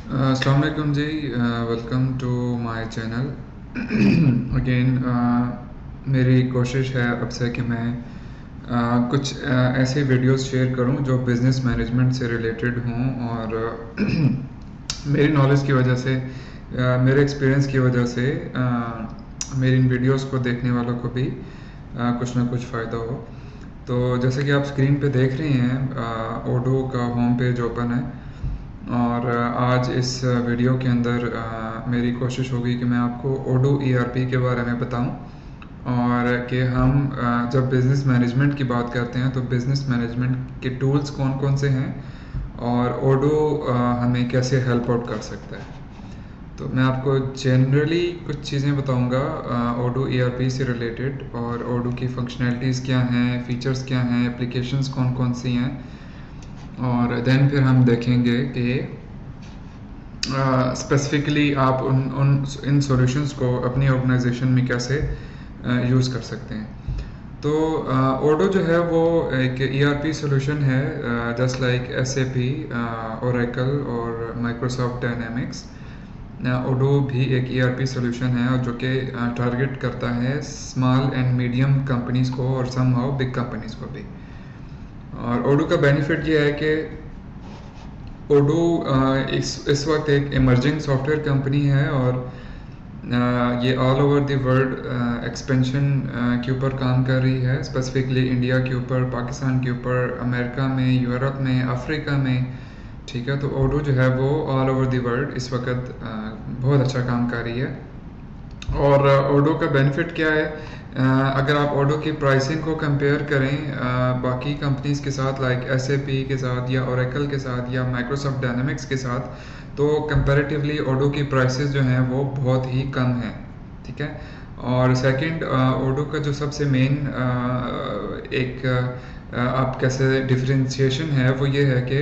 अस्सलाम वालेकुम जी। Welcome to my channel. Again मेरी कोशिश है अब से कि मैं कुछ ऐसे वीडियोस शेयर करूं जो बिज़नेस मैनेजमेंट से रिलेटेड हों और मेरी नॉलेज की वजह से, मेरे एक्सपीरियंस की वजह से मेरी इन वीडियोस को देखने वालों को भी कुछ ना कुछ फ़ायदा हो। तो जैसे कि आप स्क्रीन पे देख रही हैं, ओडो का होम पेज ओपन है और आज इस वीडियो के अंदर मेरी कोशिश होगी कि मैं आपको ओडो ईआरपी के बारे में बताऊं और कि हम जब बिज़नेस मैनेजमेंट की बात करते हैं तो बिज़नेस मैनेजमेंट के टूल्स कौन कौन से हैं और ओडो हमें कैसे हेल्प आउट कर सकता है। तो मैं आपको जनरली कुछ चीज़ें बताऊंगा ओडो ईआरपी से रिलेटेड, और ओडो की फंक्शनैलिटीज़ क्या हैं, फीचर्स क्या हैं, एप्लीकेशंस कौन कौन सी हैं, और देन फिर हम देखेंगे कि स्पेसिफिकली आप उन उन इन सॉल्यूशंस को अपनी ऑर्गेनाइजेशन में कैसे यूज़ कर सकते हैं। तो ओडो जो है वो एक ईआरपी सॉल्यूशन है, जस्ट लाइक एसएपी, ओरेकल और माइक्रोसॉफ्ट डायनामिक्स। ओडो भी एक ईआरपी सॉल्यूशन है और जो कि टारगेट करता है स्मॉल एंड मीडियम कंपनीज़ को और समहाउ बिग कंपनीज़ को भी। और ओडो का बेनिफिट ये है कि ओडो इस वक्त एक इमर्जिंग सॉफ्टवेयर कंपनी है और ये all over the world expansion के ऊपर काम कर रही है, स्पेसिफिकली इंडिया के ऊपर, पाकिस्तान के ऊपर, अमेरिका में, यूरोप में, अफ्रीका में। ठीक है, तो ओडो जो है वो ऑल ओवर द वर्ल्ड इस वक्त बहुत अच्छा काम कर रही है। और ओडो का बेनिफिट क्या है, अगर आप ओडो की प्राइसिंग को कंपेयर करें बाकी कंपनीज के साथ, लाइक एसएपी के साथ या ओरेकल के साथ या माइक्रोसॉफ्ट डायनामिक्स के साथ, तो कंपैरेटिवली ओडो की प्राइसेस जो हैं वो बहुत ही कम हैं। ठीक है, और सेकंड, ओडो का जो सबसे मेन एक आप कैसे डिफरेंशिएशन है वो ये है कि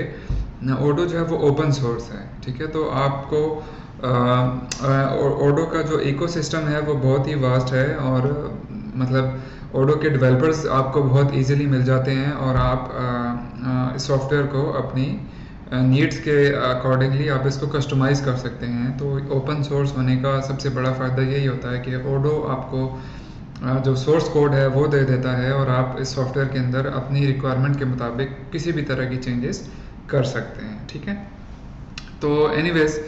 ओडो जो है वो ओपन सोर्स है। ठीक है, तो आपको ओडो का जो इकोसिस्टम है वो बहुत ही वास्ट है और मतलब ओडो के डेवलपर्स आपको बहुत इजीली मिल जाते हैं और आप इस सॉफ्टवेयर को अपनी नीड्स के अकॉर्डिंगली आप इसको कस्टमाइज़ कर सकते हैं। तो ओपन सोर्स होने का सबसे बड़ा फ़ायदा यही होता है कि ओडो आपको जो सोर्स कोड है वो दे देता है और आप इस सॉफ्टवेयर के अंदर अपनी रिक्वायरमेंट के मुताबिक किसी भी तरह की चेंजेस कर सकते हैं। ठीक है, तो एनीवेज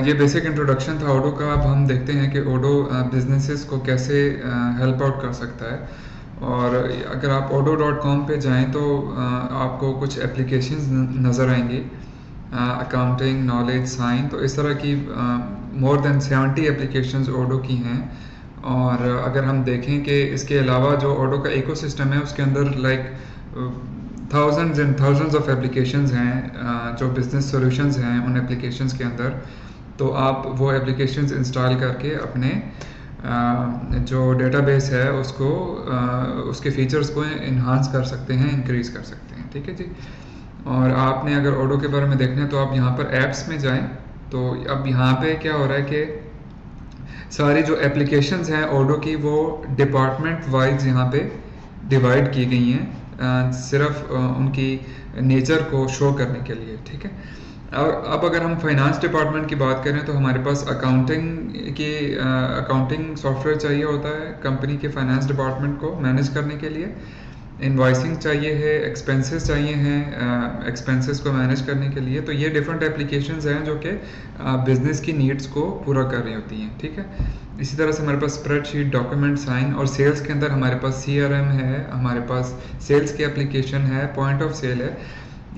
ये बेसिक इंट्रोडक्शन था ओडो का। अब हम देखते हैं कि ओडो बिजनेसेस को कैसे हेल्प आउट कर सकता है। और अगर आप odo.com पे जाएं तो आपको कुछ एप्लीकेशंस नज़र आएंगी, अकाउंटिंग, नॉलेज, साइन, तो इस तरह की मोर देन 70 एप्लीकेशंस ओडो की हैं। और अगर हम देखें कि इसके अलावा जो ओडो का इकोसिस्टम है उसके अंदर like thousands and thousands of applications हैं जो बिजनेस सॉल्यूशंस हैं उन एप्लीकेशंस के अंदर। तो आप वो एप्लीकेशंस इंस्टॉल करके अपने जो डेटाबेस है उसको उसके फीचर्स को इन्हांस कर सकते हैं, इंक्रीज कर सकते हैं। ठीक है जी, और आपने अगर ओडो के बारे में देखना है तो आप यहाँ पर ऐप्स में जाएं। तो अब यहाँ पे क्या हो रहा है कि सारी जो एप्लीकेशंस हैं ओडो की वो डिपार्टमेंट वाइज यहाँ पे डिवाइड की गई हैं, सिर्फ उनकी नेचर को शो करने के लिए। ठीक है, अब अगर हम फाइनेंस डिपार्टमेंट की बात करें तो हमारे पास अकाउंटिंग सॉफ्टवेयर चाहिए होता है कंपनी के फाइनेंस डिपार्टमेंट को मैनेज करने के लिए। इनवॉइसिंग चाहिए है, एक्सपेंसेस चाहिए हैं एक्सपेंसेस को मैनेज करने के लिए। तो ये डिफरेंट एप्लीकेशंस हैं जो कि बिजनेस की नीड्स को पूरा कर रही होती हैं। ठीक है, इसी तरह से हमारे पास स्प्रेडशीट, डॉक्यूमेंट, साइन, और सेल्स के अंदर हमारे पास सीआरएम है, हमारे पास सेल्स की एप्लीकेशन है, पॉइंट ऑफ सेल है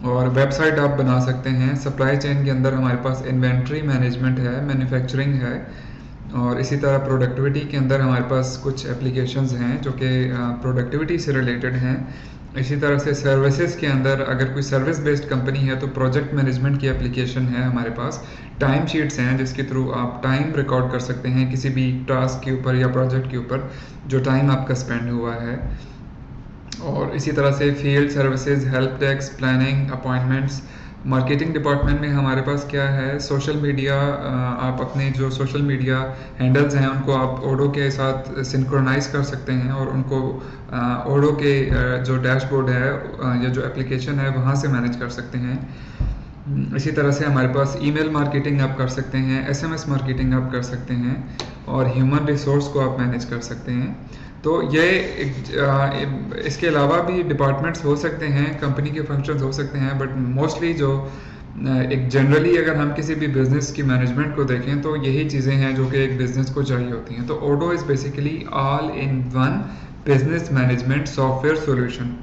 और वेबसाइट आप बना सकते हैं। सप्लाई चेन के अंदर हमारे पास इन्वेंट्री मैनेजमेंट है, मैन्युफैक्चरिंग है, और इसी तरह प्रोडक्टिविटी के अंदर हमारे पास कुछ एप्लीकेशंस हैं जो कि प्रोडक्टिविटी से रिलेटेड हैं। इसी तरह से सर्विसेज के अंदर अगर कोई सर्विस बेस्ड कंपनी है तो प्रोजेक्ट मैनेजमेंट की एप्लीकेशन है हमारे पास। टाइम शीट्स हैं जिसके थ्रू आप टाइम रिकॉर्ड कर सकते हैं किसी भी टास्क के ऊपर या प्रोजेक्ट के ऊपर जो टाइम आपका स्पेंड हुआ है। और इसी तरह से field services, help desk, planning, appointments. Marketing department में हमारे पास क्या है, सोशल मीडिया, आप अपने जो सोशल मीडिया हैंडल्स हैं उनको आप ओडो के साथ सिंक्रोनाइज कर सकते हैं और उनको ओडो के जो डैशबोर्ड है या जो एप्लीकेशन है वहाँ से मैनेज कर सकते हैं। इसी तरह से हमारे पास ईमेल मार्केटिंग आप कर सकते हैं, एसएमएस मार्केटिंग आप कर सकते हैं और ह्यूमन रिसोर्स को आप मैनेज कर सकते हैं। तो ये इसके अलावा भी डिपार्टमेंट्स हो सकते हैं, कंपनी के फंक्शंस हो सकते हैं, बट मोस्टली जो एक जनरली अगर हम किसी भी बिजनेस की मैनेजमेंट को देखें तो यही चीज़ें हैं जो कि एक बिजनेस को चाहिए होती हैं। तो Odoo is basically all in one business management software solution.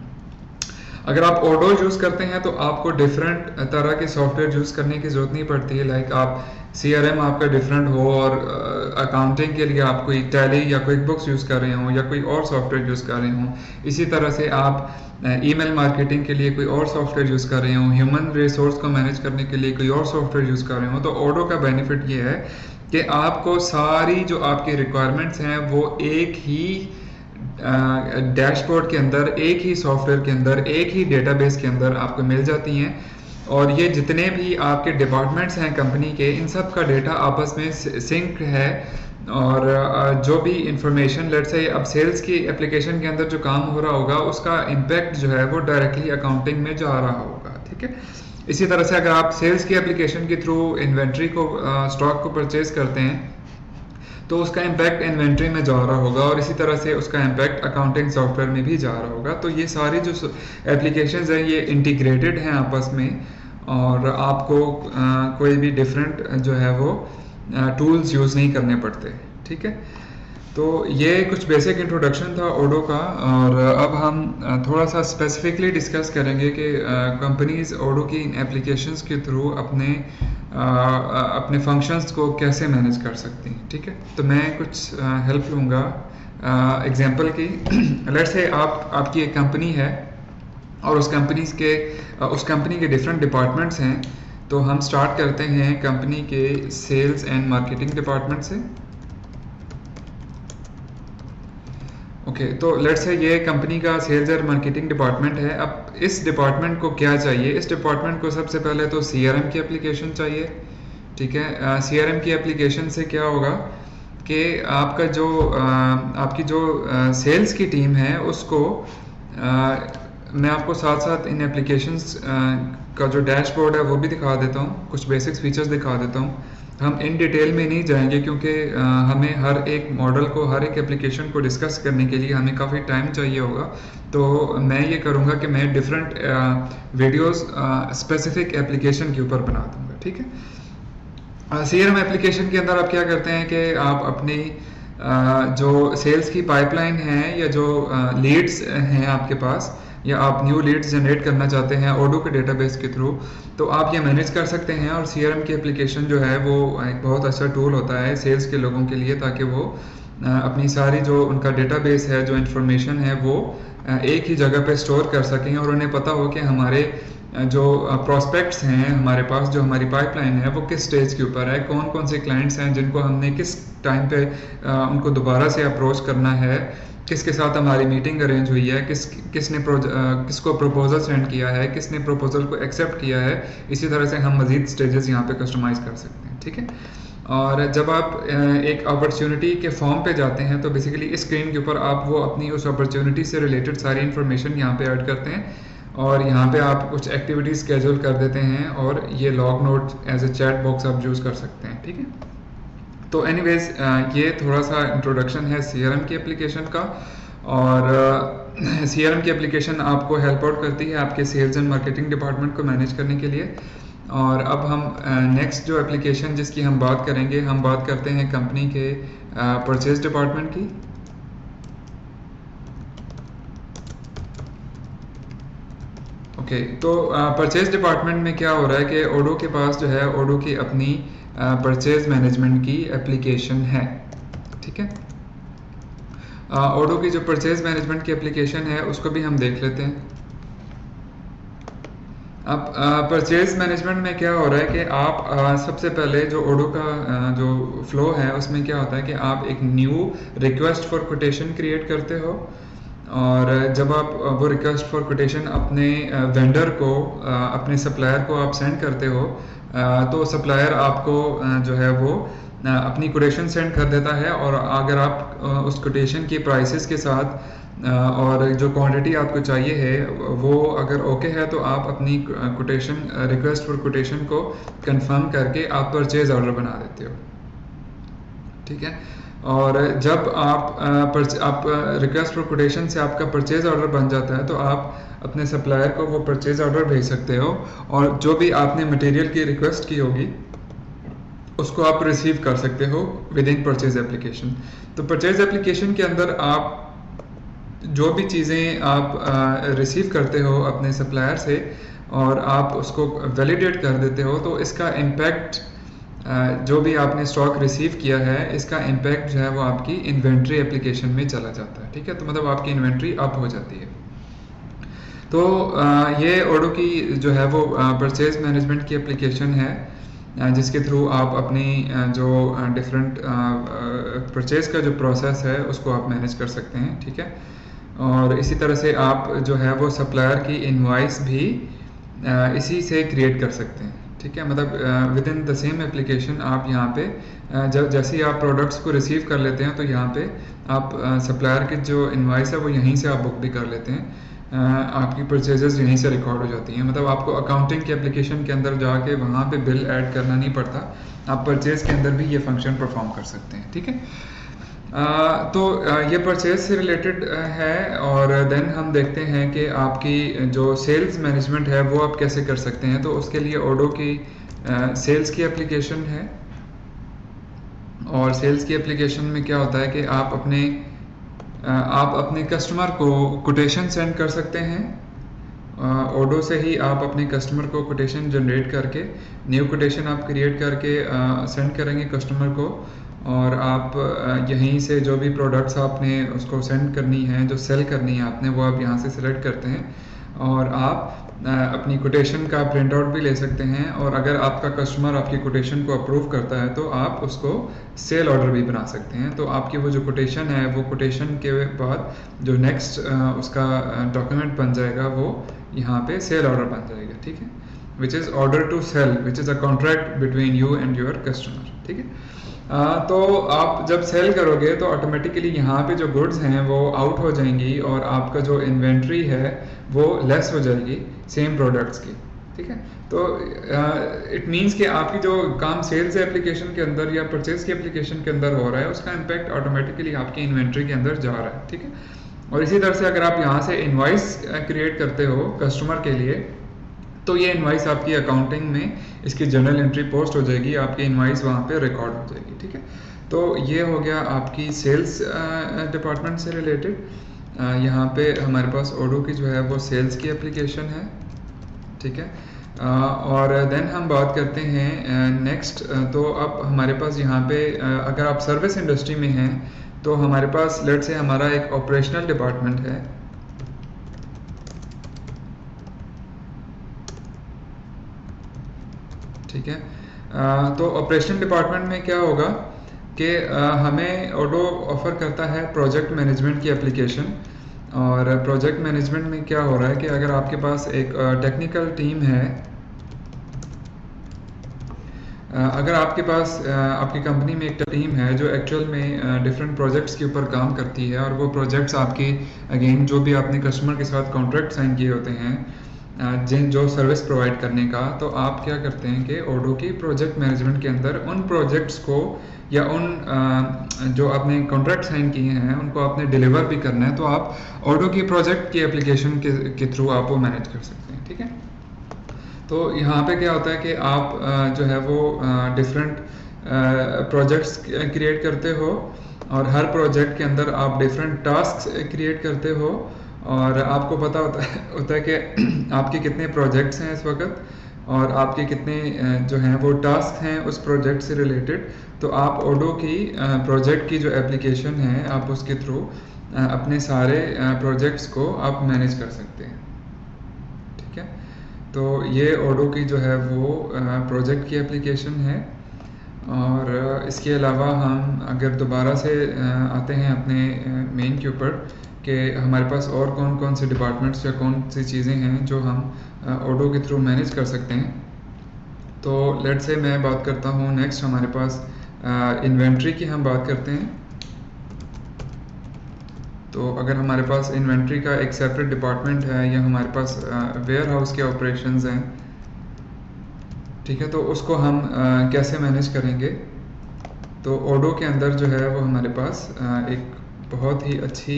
अगर आप ओडो यूज़ करते हैं तो आपको डिफरेंट तरह के सॉफ्टवेयर यूज़ करने की ज़रूरत नहीं पड़ती है। लाइक आप सीआरएम आपका डिफरेंट हो और अकाउंटिंग के लिए आप कोई टैली या क्विक बुक्स यूज़ कर रहे हो या कोई और सॉफ्टवेयर यूज़ कर रहे हो। इसी तरह से आप ईमेल मार्केटिंग के लिए कोई और सॉफ्टवेयर यूज़ कर रहे हो, ह्यूमन रिसोर्स को मैनेज करने के लिए कोई और सॉफ्टवेयर यूज़ कर रहे हो। तो ओडो का बेनिफिट ये है कि आपको सारी जो आपकी रिक्वायरमेंट्स हैं वो एक ही डैशबोर्ड के अंदर, एक ही सॉफ्टवेयर के अंदर, एक ही डेटाबेस के अंदर आपको मिल जाती हैं। और ये जितने भी आपके डिपार्टमेंट्स हैं कंपनी के, इन सब का डेटा आपस में सिंक है। और जो भी इंफॉर्मेशन लेट से अब सेल्स की एप्लीकेशन के अंदर जो काम हो रहा होगा उसका इम्पैक्ट जो है वो डायरेक्टली अकाउंटिंग में जा रहा होगा। ठीक है, इसी तरह से अगर आप सेल्स की एप्लीकेशन के थ्रू इन्वेंट्री को, स्टॉक को परचेज करते हैं तो उसका इम्पैक्ट इन्वेंट्री में जा रहा होगा और इसी तरह से उसका इम्पैक्ट अकाउंटिंग सॉफ्टवेयर में भी जा रहा होगा। तो ये सारी जो एप्लीकेशंस हैं ये इंटीग्रेटेड हैं आपस में और आपको कोई भी डिफरेंट जो है वो टूल्स यूज़ नहीं करने पड़ते। ठीक है, तो ये कुछ बेसिक इंट्रोडक्शन था ओडो का। और अब हम थोड़ा सा स्पेसिफिकली डिस्कस करेंगे कि कंपनीज ओडो की एप्लीकेशंस के थ्रू अपने फंक्शंस को कैसे मैनेज कर सकती हैं। ठीक है, तो मैं कुछ हेल्प लूँगा एग्जांपल की। लेट्स से आपकी एक कंपनी है और उस कंपनी के डिफरेंट डिपार्टमेंट्स हैं। तो हम स्टार्ट करते हैं कंपनी के सेल्स एंड मार्केटिंग डिपार्टमेंट से। ओके, तो लेट्स से ये कंपनी का सेल्स और मार्केटिंग डिपार्टमेंट है। अब इस डिपार्टमेंट को क्या चाहिए? इस डिपार्टमेंट को सबसे पहले तो सीआरएम की एप्लीकेशन चाहिए। ठीक है, सीआरएम की एप्लीकेशन से क्या होगा कि आपकी जो सेल्स की टीम है उसको मैं आपको साथ साथ इन एप्लीकेशंस का जो डैशबोर्ड है वो भी दिखा देता हूँ, कुछ बेसिक्स फीचर्स दिखा देता हूँ। हम इन डिटेल में नहीं जाएंगे क्योंकि हमें हर एक मॉडल को, हर एक एप्लीकेशन को डिस्कस करने के लिए हमें काफ़ी टाइम चाहिए होगा। तो मैं ये करूँगा कि मैं डिफरेंट वीडियोस स्पेसिफिक एप्लीकेशन के ऊपर बना दूँगा। ठीक है, सीआरएम एप्लीकेशन के अंदर आप क्या करते हैं कि आप अपनी जो सेल्स की पाइपलाइन है या जो लीड्स हैं आपके पास, या आप न्यू लीड्स जनरेट करना चाहते हैं ओडो के डेटाबेस के थ्रू, तो आप ये मैनेज कर सकते हैं। और सीआरएम की एप्लीकेशन जो है वो एक बहुत अच्छा टूल होता है सेल्स के लोगों के लिए, ताकि वो अपनी सारी जो उनका डेटाबेस है, जो इन्फॉर्मेशन है वो एक ही जगह पे स्टोर कर सकें और उन्हें पता हो कि हमारे जो प्रॉस्पेक्ट्स हैं हमारे पास, जो हमारी पाइपलाइन है वो किस स्टेज के ऊपर है, कौन कौन से क्लाइंट्स हैं जिनको हमने किस टाइम पे उनको दोबारा से अप्रोच करना है, किसके साथ हमारी मीटिंग अरेंज हुई है, किसको प्रपोजल सेंड किया है, किसने प्रपोजल को एक्सेप्ट किया है। इसी तरह से हम मज़ीद स्टेजेस यहाँ पे कस्टमाइज़ कर सकते हैं। ठीक है, और जब आप एक अपॉर्चुनिटी के फॉर्म पे जाते हैं तो बेसिकली इस स्क्रीन के ऊपर आप वो अपनी उस अपॉर्चुनिटी से रिलेटेड सारी इन्फॉर्मेशन यहाँ पे ऐड करते हैं और यहाँ पे आप कुछ एक्टिविटीज़ स्केड्यूल कर देते हैं और ये log note as a chat box आप यूज़ कर सकते हैं। ठीक है, तो एनीवेज ये थोड़ा सा इंट्रोडक्शन है सीआरएम की एप्लीकेशन का। और सीआरएम की एप्लीकेशन आपको हेल्प आउट करती है आपके सेल्स एंड मार्केटिंग डिपार्टमेंट को मैनेज करने के लिए। और अब हम नेक्स्ट जो एप्लीकेशन जिसकी हम बात करेंगे, हम बात करते हैं कंपनी के परचेज डिपार्टमेंट की। ओके, तो परचेज डिपार्टमेंट में क्या हो रहा है कि ओडो के पास जो है ओडो की अपनी परचेज मैनेजमेंट की एप्लीकेशन है। ठीक है, ओडो की जो परचेज मैनेजमेंट की एप्लीकेशन है उसको भी हम देख लेते हैं। अब परचेज मैनेजमेंट में क्या हो रहा है कि आप सबसे पहले जो ओडो का जो फ्लो है उसमें क्या होता है कि आप एक new request for quotation create करते हो और जब आप वो रिक्वेस्ट फॉर कोटेशन अपने वेंडर को, अपने सप्लायर को आप सेंड करते हो तो सप्लायर आपको जो है वो अपनी कोटेशन सेंड कर देता है। और अगर आप उस कोटेशन की प्राइसेस के साथ और जो क्वांटिटी आपको चाहिए है वो अगर ओके है तो आप अपनी कोटेशन रिक्वेस्ट फॉर कोटेशन को कंफर्म करके आप परचेज ऑर्डर बना देते हो, ठीक है। और जब आप रिक्वेस्ट फॉर कोटेशन से आपका परचेज ऑर्डर बन जाता है तो आप अपने सप्लायर को वो परचेज ऑर्डर भेज सकते हो, और जो भी आपने मटेरियल की रिक्वेस्ट की होगी उसको आप रिसीव कर सकते हो विद इन परचेज एप्लीकेशन। तो परचेज एप्लीकेशन के अंदर आप जो भी चीज़ें आप रिसीव करते हो अपने सप्लायर से और आप उसको वैलिडेट कर देते हो, तो इसका इम्पैक्ट जो भी आपने स्टॉक रिसीव किया है इसका इम्पैक्ट जो है वो आपकी इन्वेंट्री एप्लीकेशन में चला जाता है, ठीक है। तो मतलब आपकी इन्वेंट्री अप हो जाती है। तो ये ओडो की जो है वो परचेज मैनेजमेंट की एप्लीकेशन है, जिसके थ्रू आप अपनी जो डिफरेंट परचेज का जो प्रोसेस है उसको आप मैनेज कर सकते हैं, ठीक है। और इसी तरह से आप जो है वो सप्लायर की इनवॉइस भी इसी से क्रिएट कर सकते हैं, ठीक है। मतलब with in the same application आप यहाँ पे जब जैसे ही आप प्रोडक्ट्स को रिसीव कर लेते हैं तो यहाँ पे आप सप्लायर की जो इनवॉइस है वो यहीं से आप बुक भी कर लेते हैं, आपकी परचेजेस यहीं से रिकॉर्ड हो जाती हैं। मतलब आपको अकाउंटिंग के एप्लीकेशन के अंदर जाके वहाँ पे बिल ऐड करना नहीं पड़ता, आप परचेज के अंदर भी ये फंक्शन परफॉर्म कर सकते हैं, ठीक है। तो ये परचेज से रिलेटेड है। और देन हम देखते हैं कि आपकी जो सेल्स मैनेजमेंट है वो आप कैसे कर सकते हैं। तो उसके लिए ओडो की सेल्स की एप्लीकेशन है, और सेल्स की एप्लीकेशन में क्या होता है कि आप अपने कस्टमर को कोटेशन सेंड कर सकते हैं। ओडो से ही आप अपने कस्टमर को कोटेशन जनरेट करके न्यू कोटेशन आप क्रिएट करके सेंड करेंगे कस्टमर को, और आप यहीं से जो भी प्रोडक्ट्स आपने उसको सेंड करनी है, जो सेल करनी है आपने, वो आप यहाँ से सिलेक्ट करते हैं और आप अपनी कोटेशन का प्रिंट आउट भी ले सकते हैं। और अगर आपका कस्टमर आपकी कोटेशन को अप्रूव करता है तो आप उसको सेल ऑर्डर भी बना सकते हैं। तो आपकी वो जो कोटेशन है वो कोटेशन के बाद जो नेक्स्ट उसका डॉक्यूमेंट बन जाएगा वो यहाँ पे सेल ऑर्डर बन जाएगा, ठीक है। Which is order to sell, which is a contract between you and your customer, ठीक है। तो आप जब सेल करोगे तो ऑटोमेटिकली यहाँ पे जो गुड्स हैं वो आउट हो जाएंगी और आपका जो इन्वेंट्री है वो लेस हो जाएगी सेम प्रोडक्ट्स की, ठीक है। तो इट मीन्स कि आपकी जो काम सेल्स एप्लीकेशन के अंदर या परचेज की एप्लीकेशन के अंदर हो रहा है उसका इम्पैक्ट ऑटोमेटिकली आपकी इन्वेंट्री के अंदर जा रहा है, ठीक है। और इसी तरह से अगर आप यहाँ से इनवॉइस क्रिएट करते हो कस्टमर के लिए, तो ये इनवॉइस आपकी अकाउंटिंग में इसकी जर्नल एंट्री पोस्ट हो जाएगी, आपकी इनवॉइस वहाँ पे रिकॉर्ड हो जाएगी, ठीक है। तो ये हो गया आपकी सेल्स डिपार्टमेंट से रिलेटेड। यहाँ पे हमारे पास ओडो की जो है वो सेल्स की एप्लीकेशन है, ठीक है। और देन हम बात करते हैं नेक्स्ट। तो अब हमारे पास यहाँ पे अगर आप सर्विस इंडस्ट्री में हैं तो हमारे पास लेट्स से हमारा एक ऑपरेशनल डिपार्टमेंट है, ठीक है। तो ऑपरेशन डिपार्टमेंट में क्या होगा कि हमें ओडो ऑफर करता है प्रोजेक्ट मैनेजमेंट की एप्लीकेशन। और प्रोजेक्ट मैनेजमेंट में क्या हो रहा है कि अगर आपके पास एक टेक्निकल टीम है, अगर आपके पास आपकी कंपनी में एक टीम है जो एक्चुअल में डिफरेंट प्रोजेक्ट्स के ऊपर काम करती है, और वो प्रोजेक्ट्स आपके अगेन जो भी आपने कस्टमर के साथ कॉन्ट्रैक्ट साइन किए होते हैं जो सर्विस प्रोवाइड करने का, तो आप क्या करते हैं कि ओडो की प्रोजेक्ट मैनेजमेंट के अंदर उन प्रोजेक्ट्स को या उन जो आपने कॉन्ट्रैक्ट साइन किए हैं उनको आपने डिलीवर भी करना है, तो आप ओडो की प्रोजेक्ट की एप्लीकेशन के थ्रू आप वो मैनेज कर सकते हैं, ठीक है। तो यहाँ पे क्या होता है कि आप जो है वो डिफरेंट प्रोजेक्ट्स क्रिएट करते हो, और हर प्रोजेक्ट के अंदर आप डिफरेंट टास्क क्रिएट करते हो, और आपको पता होता है कि आपके कितने प्रोजेक्ट्स हैं इस वक्त, और आपके कितने जो हैं वो टास्क हैं उस प्रोजेक्ट से रिलेटेड। तो आप ओडो की प्रोजेक्ट की जो एप्लीकेशन है आप उसके थ्रू अपने सारे प्रोजेक्ट्स को आप मैनेज कर सकते हैं, ठीक है। तो ये ओडो की जो है वो प्रोजेक्ट की एप्लीकेशन है। और इसके अलावा हम अगर दोबारा से आते हैं अपने मेन के ऊपर कि हमारे पास और कौन कौन से डिपार्टमेंट्स या कौन सी चीज़ें हैं जो हम ओडो के थ्रू मैनेज कर सकते हैं। तो लेट्स से मैं बात करता हूँ नेक्स्ट हमारे पास इन्वेंट्री की हम बात करते हैं। तो अगर हमारे पास इन्वेंट्री का एक सेपरेट डिपार्टमेंट है या हमारे पास वेयर हाउस के ऑपरेशंस हैं, ठीक है, तो उसको हम कैसे मैनेज करेंगे। तो ओडो के अंदर जो है वो हमारे पास एक बहुत ही अच्छी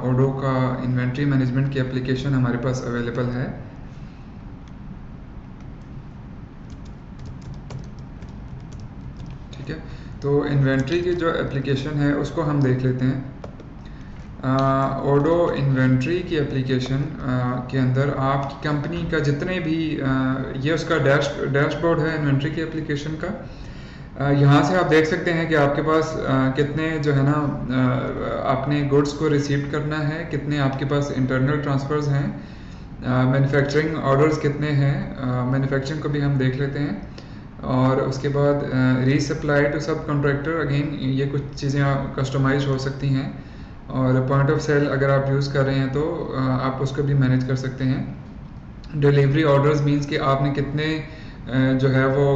ओडो का इन्वेंट्री मैनेजमेंट की एप्लीकेशन हमारे पास अवेलेबल है। ठीक है, तो इन्वेंट्री की जो एप्लीकेशन है उसको हम देख लेते हैं। ओडो इन्वेंट्री की एप्लीकेशन के अंदर आपकी कंपनी का जितने भी ये उसका डैशबोर्ड है इन्वेंट्री की एप्लीकेशन का। यहाँ से आप देख सकते हैं कि आपके पास कितने जो है ना आपने गुड्स को रिसीव करना है, कितने आपके पास इंटरनल ट्रांसफ़र्स हैं, मैन्युफैक्चरिंग ऑर्डर्स कितने हैं, मैन्युफैक्चरिंग को भी हम देख लेते हैं। और उसके बाद रीसप्लाई टू सब कॉन्ट्रैक्टर, अगेन ये कुछ चीज़ें कस्टमाइज हो सकती हैं। और पॉइंट ऑफ सेल अगर आप यूज़ कर रहे हैं तो आप उसको भी मैनेज कर सकते हैं। डिलीवरी ऑर्डर्स मींस कि आपने कितने जो है वो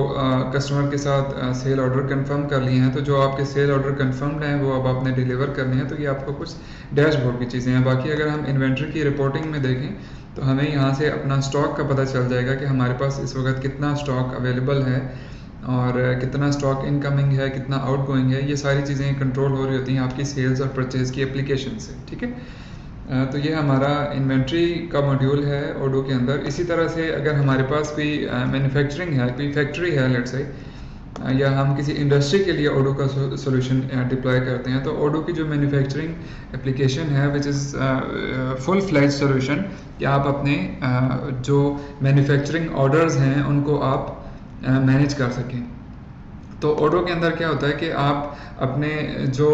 कस्टमर के साथ सेल ऑर्डर कंफर्म कर लिए हैं, तो जो आपके सेल ऑर्डर कंफर्म्ड हैं वो अब आपने डिलीवर करने हैं। तो ये आपको कुछ डैशबोर्ड की चीज़ें हैं। बाकी अगर हम इन्वेंट्री की रिपोर्टिंग में देखें तो हमें यहाँ से अपना स्टॉक का पता चल जाएगा कि हमारे पास इस वक्त कितना स्टॉक अवेलेबल है और कितना स्टॉक इनकमिंग है, कितना आउटगोइंग है। ये सारी चीज़ें कंट्रोल हो रही होती हैं आपकी सेल्स और परचेज़ की एप्लीकेशन से। ठीक है, तो ये हमारा इन्वेंट्री का मॉड्यूल है ओडो के अंदर। इसी तरह से अगर हमारे पास कोई मैन्युफैक्चरिंग है, कोई फैक्ट्री है लेट्स से, या हम किसी इंडस्ट्री के लिए ओडो का सोल्यूशन डिप्लॉय करते हैं, तो ओडो की जो मैन्युफैक्चरिंग एप्लीकेशन है which is full fledge solution, कि आप अपने जो मैन्युफैक्चरिंग ऑर्डर्स हैं उनको आप मैनेज कर सकें। तो ओडो के अंदर क्या होता है कि आप अपने जो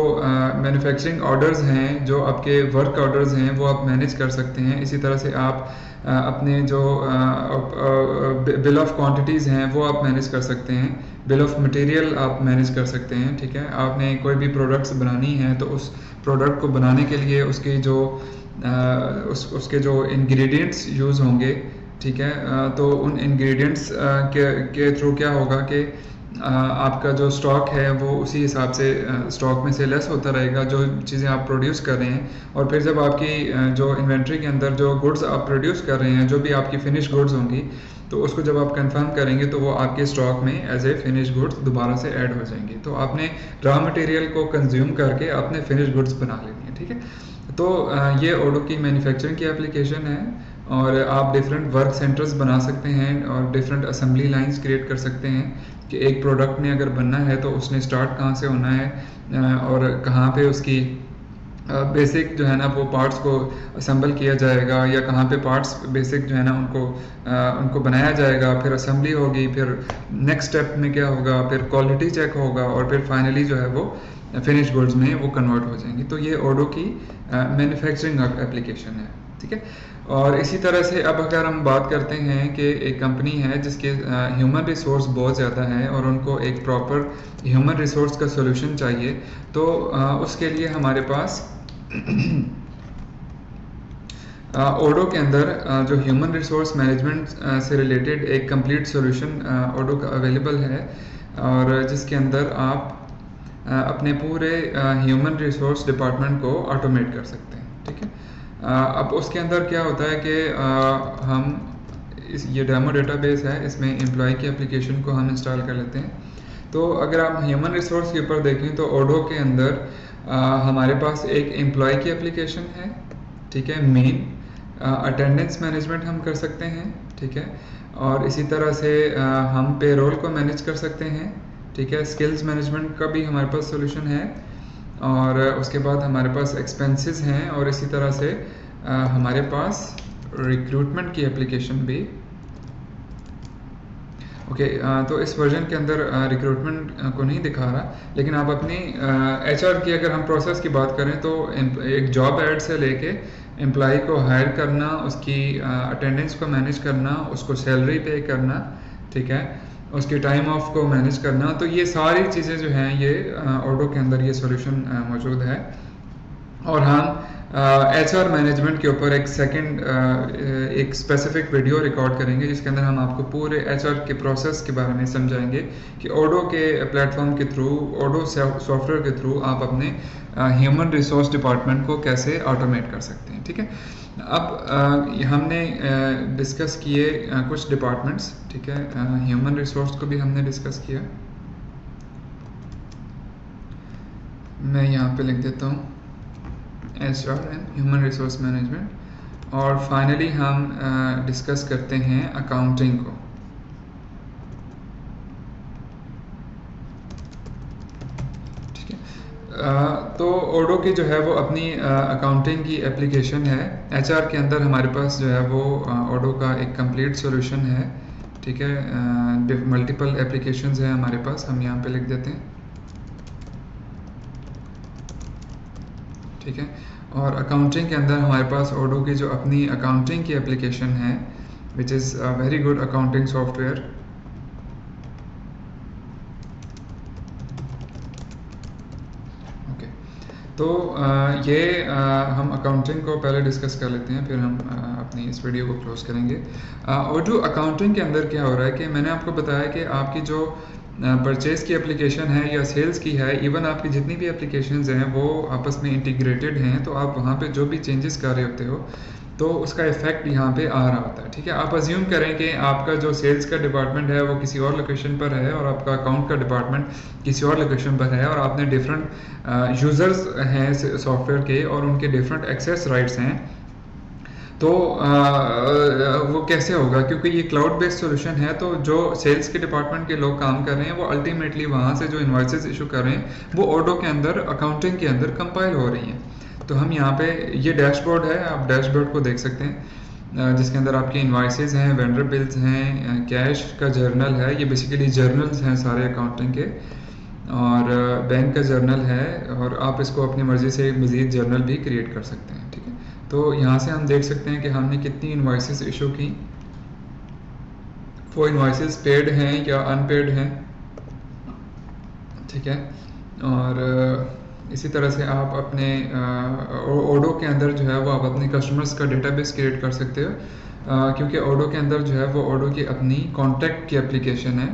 मैन्युफैक्चरिंग ऑर्डर्स हैं, जो आपके वर्क ऑर्डर्स हैं, वो आप मैनेज कर सकते हैं। इसी तरह से आप अपने जो बिल ऑफ क्वांटिटीज़ हैं वो आप मैनेज कर सकते हैं। बिल ऑफ मटेरियल आप मैनेज कर सकते हैं। ठीक है, आपने कोई भी प्रोडक्ट्स बनानी है तो उस प्रोडक्ट को बनाने के लिए उसके जो उसके जो इंग्रेडिएंट्स यूज़ होंगे, ठीक है, तो उन इंग्रेडिएंट्स के थ्रू क्या होगा कि आपका जो स्टॉक है वो उसी हिसाब से स्टॉक में से लेस होता रहेगा जो चीज़ें आप प्रोड्यूस कर रहे हैं। और फिर जब आपकी जो इन्वेंट्री के अंदर जो गुड्स आप प्रोड्यूस कर रहे हैं, जो भी आपकी फिनिश गुड्स होंगी, तो उसको जब आप कंफर्म करेंगे तो वो आपके स्टॉक में एज ए फिनिश गुड्स दोबारा से ऐड हो जाएंगी। तो आपने रॉ मटेरियल को कंज्यूम करके आपने फिनिश गुड्स बना लेनी है। ठीक है, तो ये ओडो की मैन्युफैक्चरिंग की एप्लीकेशन है। और आप डिफरेंट वर्क सेंटर्स बना सकते हैं और डिफरेंट असेंबली लाइंस क्रिएट कर सकते हैं कि एक प्रोडक्ट ने अगर बनना है तो उसने स्टार्ट कहाँ से होना है और कहाँ पे उसकी बेसिक जो है ना वो पार्ट्स को असेंबल किया जाएगा, या कहाँ पे पार्ट्स बेसिक जो है ना उनको बनाया जाएगा, फिर असेंबली होगी, फिर नेक्स्ट स्टेप में क्या होगा, फिर क्वालिटी चेक होगा, और फिर फाइनली जो है वो फिनिश गुड्स में वो कन्वर्ट हो जाएंगी। तो ये ओडो की मैन्युफैक्चरिंग एप्लीकेशन है। ठीक है, और इसी तरह से अब अगर हम बात करते हैं कि एक कंपनी है जिसके ह्यूमन रिसोर्स बहुत ज़्यादा है और उनको एक प्रॉपर ह्यूमन रिसोर्स का सोल्यूशन चाहिए, तो उसके लिए हमारे पास ओडो के अंदर जो ह्यूमन रिसोर्स मैनेजमेंट से रिलेटेड एक कंप्लीट सोल्यूशन ओडो का अवेलेबल है, और जिसके अंदर आप अपने पूरे ह्यूमन रिसोर्स डिपार्टमेंट को ऑटोमेट कर सकते हैं। ठीक है, अब उसके अंदर क्या होता है कि हम ये डेमो डेटाबेस है, इसमें एम्प्लॉय की एप्लीकेशन को हम इंस्टॉल कर लेते हैं। तो अगर आप ह्यूमन रिसोर्स के ऊपर देखें तो ओडो के अंदर हमारे पास एक एम्प्लॉय की एप्लीकेशन है। ठीक है, मेन अटेंडेंस मैनेजमेंट हम कर सकते हैं। ठीक है, और इसी तरह से हम पेरोल को मैनेज कर सकते हैं। ठीक है, स्किल्स मैनेजमेंट का भी हमारे पास सोल्यूशन है, और उसके बाद हमारे पास एक्सपेंसेस हैं, और इसी तरह से हमारे पास रिक्रूटमेंट की एप्लीकेशन भी। ओके, तो इस वर्जन के अंदर रिक्रूटमेंट को नहीं दिखा रहा, लेकिन आप अपनी एचआर की अगर हम प्रोसेस की बात करें तो एक जॉब ऐड से लेके एम्प्लॉय को हायर करना, उसकी अटेंडेंस को मैनेज करना, उसको सैलरी पे करना, ठीक है, उसके टाइम ऑफ को मैनेज करना, तो ये सारी चीज़ें जो हैं ये ओडो के अंदर ये सॉल्यूशन मौजूद है। और हम HR मैनेजमेंट के ऊपर एक स्पेसिफिक वीडियो रिकॉर्ड करेंगे जिसके अंदर हम आपको पूरे HR के प्रोसेस के बारे में समझाएंगे कि ओडो के प्लेटफॉर्म के थ्रू, ओडो सॉफ्टवेयर के थ्रू आप अपने ह्यूमन रिसोर्स डिपार्टमेंट को कैसे ऑटोमेट कर सकते हैं। ठीक है, अब हमने डिस्कस किए कुछ डिपार्टमेंट्स। ठीक है, ह्यूमन रिसोर्स को भी हमने डिस्कस किया। मैं यहाँ पे लिख देता हूँ HR and human resource management. और फाइनली हम डिस्कस करते हैं अकाउंटिंग को। ठीक है, तो ओडो की जो है वो अपनी अकाउंटिंग की एप्लीकेशन है। HR के अंदर हमारे पास जो है वो ओडो का एक कंप्लीट सॉल्यूशन है। ठीक है, मल्टीपल एप्लीकेशंस हैं हमारे पास, हम यहाँ पे लिख देते हैं। ठीक है, और अकाउंटिंग के अंदर हमारे पास ओडो की जो अपनी अकाउंटिंग की एप्लीकेशन है, which is a very good accounting software. Okay, तो ये हम अकाउंटिंग को पहले डिस्कस कर लेते हैं, फिर हम अपनी इस वीडियो को क्लोज करेंगे। ओडो अकाउंटिंग के अंदर क्या हो रहा है कि मैंने आपको बताया कि आपकी जो परचेज़ की एप्लीकेशन है या सेल्स की है, इवन आपकी जितनी भी एप्लीकेशंस हैं वो आपस में इंटीग्रेटेड हैं। तो आप वहाँ पे जो भी चेंजेस कर रहे होते हो तो उसका इफेक्ट यहाँ पे आ रहा होता है। ठीक है, आप अज्यूम करें कि आपका जो सेल्स का डिपार्टमेंट है वो किसी और लोकेशन पर है और आपका अकाउंट का डिपार्टमेंट किसी और लोकेशन पर है, और आपने डिफरेंट यूज़र्स हैं सॉफ्टवेयर के और उनके डिफरेंट एक्सेस राइट्स हैं। तो वो कैसे होगा, क्योंकि ये क्लाउड बेस्ड सॉल्यूशन है। तो जो सेल्स के डिपार्टमेंट के लोग काम कर रहे हैं वो अल्टीमेटली वहाँ से जो इन्वाइसेस इशू कर रहे हैं वो ओडो के अंदर, अकाउंटिंग के अंदर कंपाइल हो रही हैं। तो हम यहाँ पे, ये डैशबोर्ड है, आप डैशबोर्ड को देख सकते हैं जिसके अंदर आपके इन्वाइसेस हैं, वेंडर बिल्स हैं, कैश का जर्नल है। ये बेसिकली जर्नल्स हैं सारे अकाउंटिंग के, और बैंक का जर्नल है, और आप इसको अपनी मर्ज़ी से मज़ीद जर्नल भी क्रिएट कर सकते हैं। ठीक है, तो यहाँ से हम देख सकते हैं कि हमने कितनी इन्वाइसेस इशू की। वो इन्वाइसेस पेड हैं या अनपेड हैं। ठीक है, और इसी तरह से आप अपने ओडो के अंदर जो है वो आप अपने कस्टमर्स का डेटाबेस क्रिएट कर सकते हो, क्योंकि ओडो के अंदर जो है वो ओडो की अपनी कॉन्टैक्ट की एप्लीकेशन है।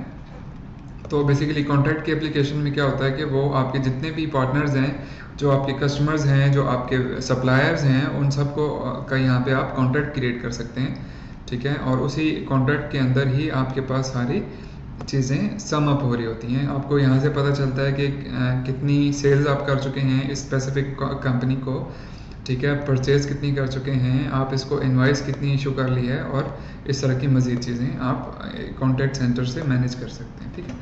तो बेसिकली कॉन्टैक्ट की एप्लीकेशन में क्या होता है कि वो आपके जितने भी पार्टनर्स हैं, जो आपके कस्टमर्स हैं, जो आपके सप्लायर्स हैं, उन सबको का यहाँ पे आप कॉन्टैक्ट क्रिएट कर सकते हैं। ठीक है, और उसी कॉन्टैक्ट के अंदर ही आपके पास सारी चीज़ें सम अप हो रही होती हैं। आपको यहाँ से पता चलता है कि कितनी सेल्स आप कर चुके हैं इस स्पेसिफिक कंपनी को। ठीक है, परचेज़ कितनी कर चुके हैं आप, इसको इनवाइस कितनी इशू कर ली है, और इस तरह की मज़ीद चीज़ें आप कॉन्टैक्ट सेंटर से मैनेज कर सकते हैं। ठीक है,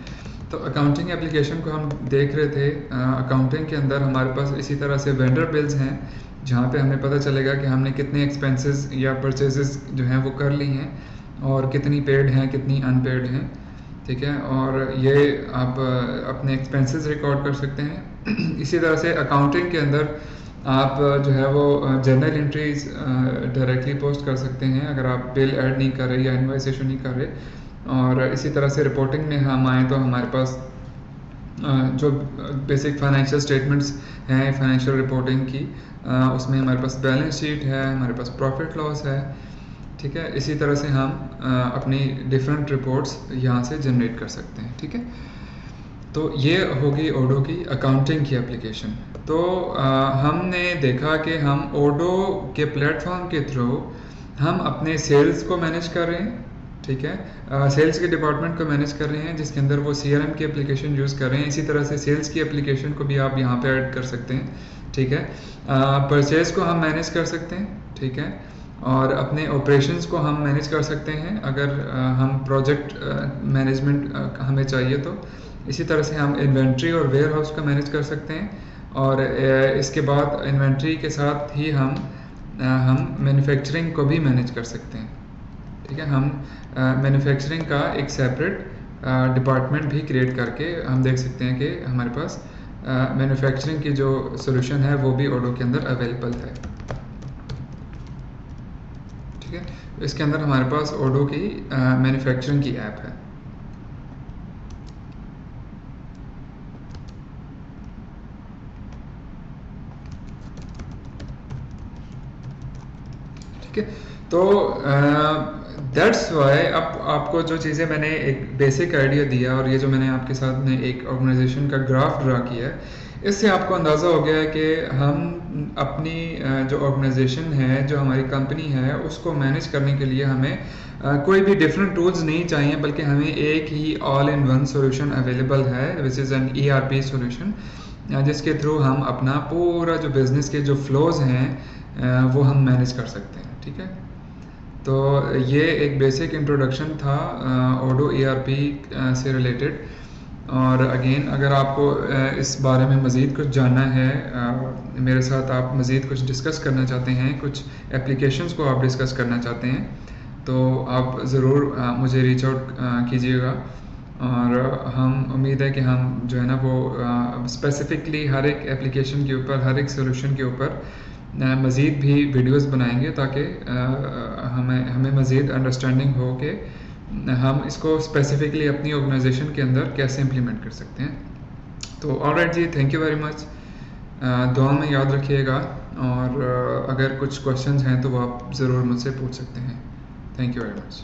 तो अकाउंटिंग एप्लीकेशन को हम देख रहे थे। अकाउंटिंग के अंदर हमारे पास इसी तरह से वेंडर बिल्स हैं, जहाँ पे हमें पता चलेगा कि हमने कितने एक्सपेंसेस या परचेजेस जो हैं वो कर ली हैं, और कितनी पेड हैं, कितनी अनपेड हैं। ठीक है, और ये आप अपने एक्सपेंसेस रिकॉर्ड कर सकते हैं। इसी तरह से अकाउंटिंग के अंदर आप जो है वो जर्नल एंट्रीज डायरेक्टली पोस्ट कर सकते हैं अगर आप बिल ऐड नहीं कर रहे या इनवॉइस इशू नहीं कर रहे। और इसी तरह से रिपोर्टिंग में हम आएँ तो हमारे पास जो बेसिक फाइनेंशियल स्टेटमेंट्स हैं फाइनेंशियल रिपोर्टिंग की, उसमें हमारे पास बैलेंस शीट है, हमारे पास प्रॉफिट लॉस है। ठीक है, इसी तरह से हम अपनी डिफरेंट रिपोर्ट्स यहाँ से जनरेट कर सकते हैं। ठीक है, तो ये होगी ओडो की अकाउंटिंग की एप्लीकेशन। तो हमने देखा कि हम ओडो के प्लेटफॉर्म के थ्रू हम अपने सेल्स को मैनेज कर रहे हैं। ठीक है, सेल्स के डिपार्टमेंट को मैनेज कर रहे हैं जिसके अंदर वो CRM की एप्लीकेशन यूज़ कर रहे हैं। इसी तरह से सेल्स की एप्लीकेशन को भी आप यहाँ पे ऐड कर सकते हैं। ठीक है, परचेज़ को हम मैनेज कर सकते हैं। ठीक है, और अपने ऑपरेशंस को हम मैनेज कर सकते हैं अगर हम प्रोजेक्ट मैनेजमेंट हमें चाहिए तो। इसी तरह से हम इन्वेंट्री और वेयर हाउस का मैनेज कर सकते हैं, और इसके बाद इन्वेंट्री के साथ ही हम मैन्युफैक्चरिंग को भी मैनेज कर सकते हैं। ठीक है, हम मैन्युफैक्चरिंग का एक सेपरेट डिपार्टमेंट भी क्रिएट करके हम देख सकते हैं कि हमारे पास मैन्युफैक्चरिंग की जो सॉल्यूशन है वो भी ओडो के अंदर अवेलेबल है। ठीक है, इसके अंदर हमारे पास ओडो की मैन्युफैक्चरिंग की ऐप है। ठीक है। तो दैट्स वाई अब आपको जो चीज़ें मैंने एक बेसिक आइडिया दिया और ये जो मैंने आपके साथ में एक ऑर्गेनाइजेशन का ग्राफ ड्रा किया है, इससे आपको अंदाज़ा हो गया है कि हम अपनी जो ऑर्गेनाइजेशन है, जो हमारी कंपनी है, उसको मैनेज करने के लिए हमें कोई भी डिफरेंट टूल्स नहीं चाहिए, बल्कि हमें एक ही all in one solution available है, which is an ERP solution, जिसके थ्रू हम अपना पूरा जो बिज़नेस के जो फ्लोज हैं वो हम मैनेज कर सकते हैं। ठीक है। तो ये एक बेसिक इंट्रोडक्शन था ओडो ERP से रिलेटेड। और अगेन अगर आपको इस बारे में मज़ीद कुछ जानना है, मेरे साथ आप मज़ीद कुछ डिस्कस करना चाहते हैं, कुछ एप्लीकेशंस को आप डिस्कस करना चाहते हैं, तो आप ज़रूर मुझे रीच आउट कीजिएगा। और हम उम्मीद है कि हम जो है ना वो स्पेसिफ़िकली हर एक एप्लीकेशन के ऊपर, हर एक सॉल्यूशन के ऊपर मज़ीद भी वीडियोस बनाएंगे, ताकि हमें मज़ीद अंडरस्टैंडिंग हो कि हम इसको स्पेसिफ़िकली अपनी ऑर्गेनाइजेशन के अंदर कैसे इम्प्लीमेंट कर सकते हैं। तो ऑलराइट जी, थैंक यू वेरी मच। दुआ में याद रखिएगा, और अगर कुछ क्वेश्चंस हैं तो वो आप ज़रूर मुझसे पूछ सकते हैं। Thank you very much.